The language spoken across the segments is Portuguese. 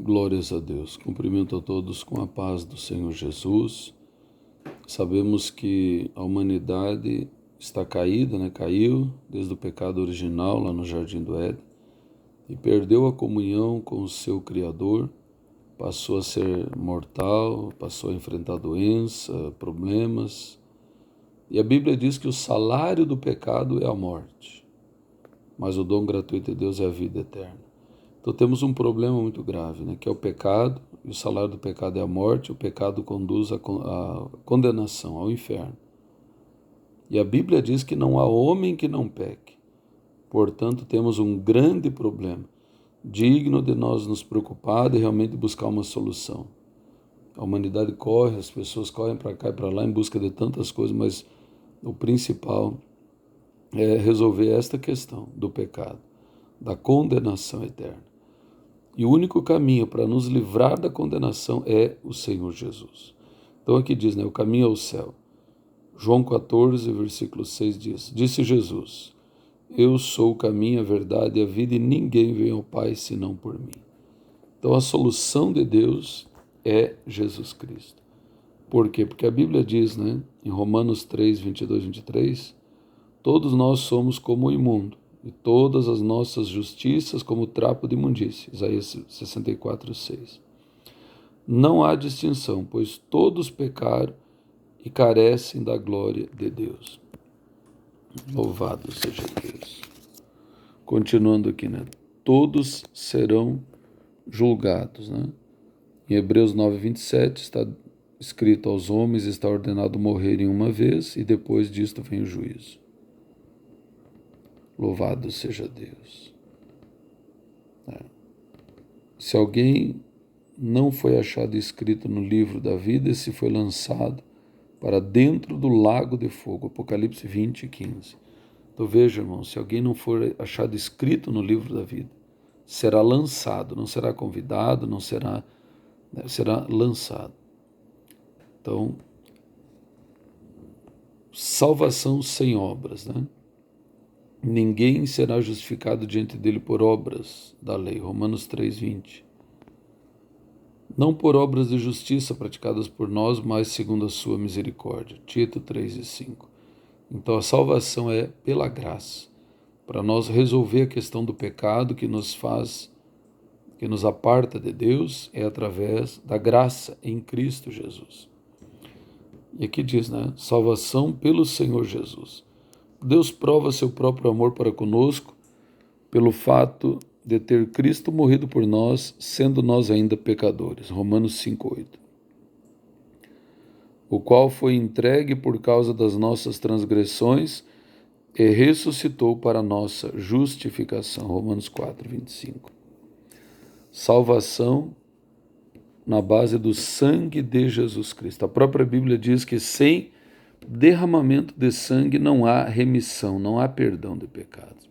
Glórias a Deus. Cumprimento a todos com a paz do Senhor Jesus. Sabemos que a humanidade está caída, Caiu desde o pecado original lá no Jardim do Éden e perdeu a comunhão com o seu Criador, passou a ser mortal, passou a enfrentar doença, problemas. E a Bíblia diz que o salário do pecado é a morte, mas o dom gratuito de Deus é a vida eterna. Então temos um problema muito grave, que é o pecado, e o salário do pecado é a morte, o pecado conduz à condenação, ao inferno. E a Bíblia diz que não há homem que não peque. Portanto, temos um grande problema, digno de nós nos preocupar e realmente buscar uma solução. A humanidade corre, as pessoas correm para cá e para lá em busca de tantas coisas, mas o principal é resolver esta questão do pecado, da condenação eterna. E o único caminho para nos livrar da condenação é o Senhor Jesus. Então aqui diz, o caminho ao céu. João 14, versículo 6 diz, disse Jesus, eu sou o caminho, a verdade e a vida e ninguém vem ao Pai senão por mim. Então a solução de Deus é Jesus Cristo. Por quê? Porque a Bíblia diz, em Romanos 3, 22, 23, todos nós somos como o imundo, e todas as nossas justiças como trapo de imundícia. Isaías 64, 6. Não há distinção, pois todos pecaram e carecem da glória de Deus. Louvado seja Deus. Continuando aqui, todos serão julgados. Em Hebreus 9, 27 está escrito, aos homens está ordenado morrerem uma vez e depois disto vem o juízo. Louvado seja Deus. Se alguém não foi achado escrito no livro da vida, esse foi lançado para dentro do lago de fogo. Apocalipse 20, 15. Então veja, irmão, se alguém não for achado escrito no livro da vida, será lançado, não será convidado, não será, será lançado. Então, salvação sem obras, Ninguém será justificado diante dele por obras da lei. Romanos 3, 20. Não por obras de justiça praticadas por nós, mas segundo a sua misericórdia. Tito 3 e 5. Então a salvação é pela graça, para nós resolver a questão do pecado que nos aparta de Deus, é através da graça em Cristo Jesus. E aqui diz, salvação pelo Senhor Jesus. Deus prova seu próprio amor para conosco pelo fato de ter Cristo morrido por nós, sendo nós ainda pecadores. Romanos 5:8. O qual foi entregue por causa das nossas transgressões e ressuscitou para a nossa justificação. Romanos 4:25. Salvação na base do sangue de Jesus Cristo. A própria Bíblia diz que sem derramamento de sangue não há remissão, não há perdão de pecados.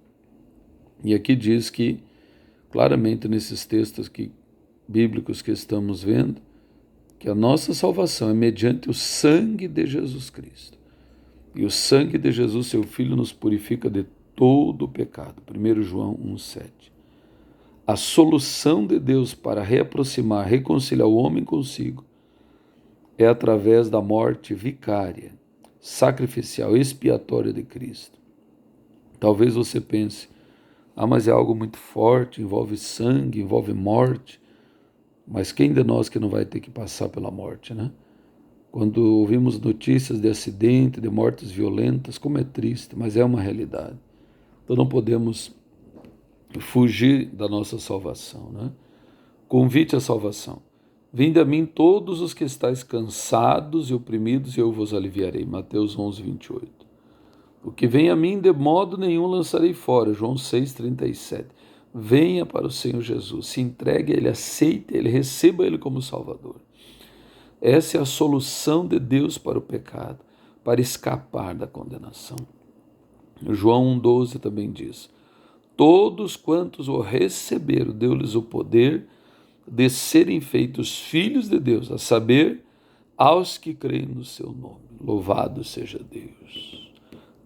E aqui diz que, claramente nesses textos bíblicos que estamos vendo, que a nossa salvação é mediante o sangue de Jesus Cristo. E o sangue de Jesus, seu Filho, nos purifica de todo o pecado. 1 João 1,7. A solução de Deus para reaproximar, reconciliar o homem consigo é através da morte vicária, sacrificial, expiatória de Cristo. Talvez você pense, mas é algo muito forte, envolve sangue, envolve morte. Mas quem de nós que não vai ter que passar pela morte, Quando ouvimos notícias de acidente, de mortes violentas, como é triste, mas é uma realidade. Então não podemos fugir da nossa salvação, Convite à salvação. Vinde a mim todos os que estáis cansados e oprimidos, e eu vos aliviarei. Mateus 11, 28. O que vem a mim, de modo nenhum lançarei fora. João 6, 37. Venha para o Senhor Jesus, se entregue a Ele, aceite Ele, receba Ele como Salvador. Essa é a solução de Deus para o pecado, para escapar da condenação. João 1,12 também diz, todos quantos o receberam, deu-lhes o poder de serem feitos filhos de Deus, a saber, aos que creem no seu nome. Louvado seja Deus.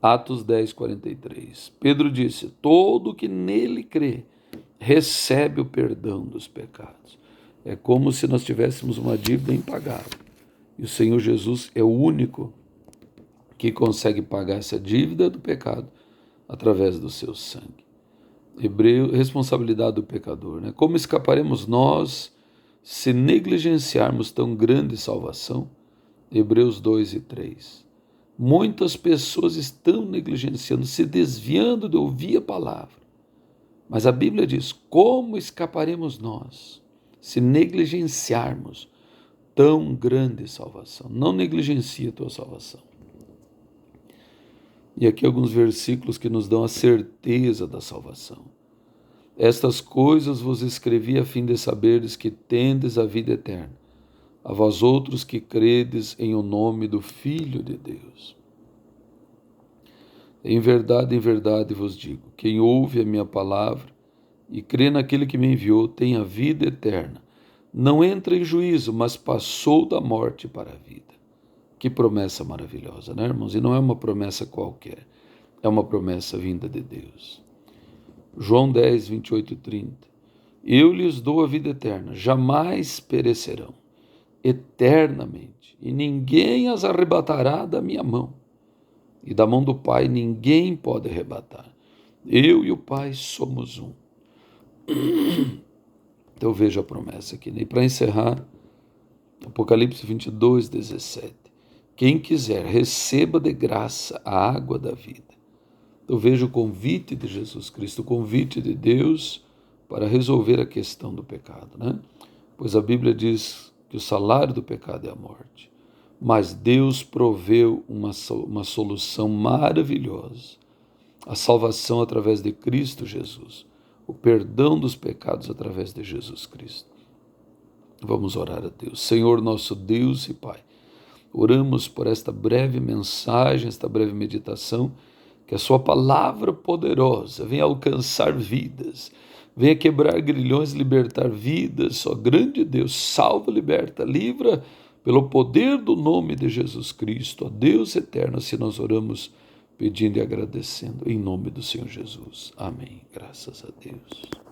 Atos 10, 43. Pedro disse, todo que nele crê, recebe o perdão dos pecados. É como se nós tivéssemos uma dívida impagável. E o Senhor Jesus é o único que consegue pagar essa dívida do pecado através do seu sangue. Responsabilidade do pecador, né? Como escaparemos nós se negligenciarmos tão grande salvação? Hebreus 2:3. Muitas pessoas estão negligenciando, se desviando de ouvir a palavra. Mas a Bíblia diz: como escaparemos nós se negligenciarmos tão grande salvação? Não negligencie a tua salvação. E aqui alguns versículos que nos dão a certeza da salvação. Estas coisas vos escrevi a fim de saberdes que tendes a vida eterna, a vós outros que credes em o nome do Filho de Deus. Em verdade vos digo, quem ouve a minha palavra e crê naquele que me enviou tem a vida eterna. Não entra em juízo, mas passou da morte para a vida. Que promessa maravilhosa, né, irmãos? E não é uma promessa qualquer, é uma promessa vinda de Deus. João 10, 28 e 30. Eu lhes dou a vida eterna, jamais perecerão, eternamente, e ninguém as arrebatará da minha mão. E da mão do Pai ninguém pode arrebatar. Eu e o Pai somos um. Então veja a promessa aqui. E para encerrar, Apocalipse 22, 17. Quem quiser, receba de graça a água da vida. Então veja o convite de Jesus Cristo, o convite de Deus para resolver a questão do pecado, né? Pois a Bíblia diz que o salário do pecado é a morte. Mas Deus proveu uma solução maravilhosa. A salvação através de Cristo Jesus. O perdão dos pecados através de Jesus Cristo. Vamos orar a Deus. Senhor nosso Deus e Pai, oramos por esta breve mensagem, esta breve meditação, que a sua palavra poderosa venha alcançar vidas, venha quebrar grilhões, libertar vidas. Ó grande Deus, salva, liberta, livra, pelo poder do nome de Jesus Cristo. Ó Deus eterno, assim nós oramos, pedindo e agradecendo, em nome do Senhor Jesus. Amém. Graças a Deus.